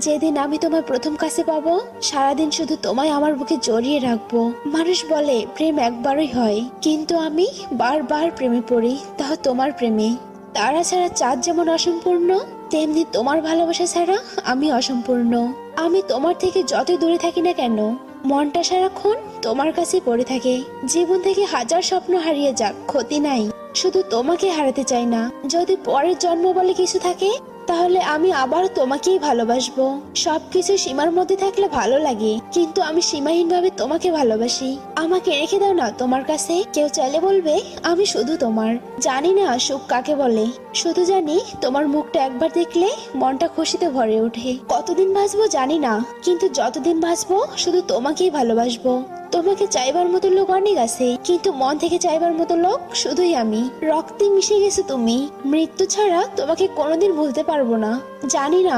যেদিন আমি তোমার প্রথম কাছে পাবো, সারাদিন শুধু তোমায় আমার বুকে জড়িয়ে রাখবো। মানুষ বলে প্রেম একবারই হয়, কিন্তু আমি বারবার প্রেমে পড়ি, তাও তোমার প্রেমে। তারা ছাড়া চাঁদ যেমন অসম্পূর্ণ, তেমনি তোমার ভালোবাসা ছাড়া আমি অসম্পূর্ণ। আমি তোমার থেকে যত দূরে থাকি না কেন, মনটা সারাক্ষণ তোমার কাছে পড়ে থাকে। জীবন থেকে হাজার স্বপ্ন হারিয়ে যাক, ক্ষতি নাই, শুধু তোমাকে হারাতে চাই না। যদি পরের জন্ম বলে কিছু থাকে, তাহলে আমি আবার তোমাকেই ভালোবাসবো। সবকিছু সীমার মধ্যে থাকলে ভালো লাগে, কিন্তু আমি সীমাহীন ভাবে তোমাকে ভালোবাসি। আমাকে রেখে দাও না তোমার কাছে। কেউ চাইলে বলবে আমি শুধু তোমার। জানি না সুখ কাকে বলে, শুধু জানি তোমার মুখটা একবার দেখলে মনটা খুশিতে ভরে ওঠে। কতদিন বাঁচবো জানি না, কিন্তু যতদিন বাঁচবো শুধু তোমাকেই ভালোবাসবো। তোমাকে চাইবার মতো লোক অনেক আছে, কিন্তু মন থেকে চাইবার মতো লোক শুধুই আমি। রক্তে মিশে গেছে তুমি, মৃত্যু ছাড়া তোমাকে কোনোদিন ভুলতে পারবো না। জানি না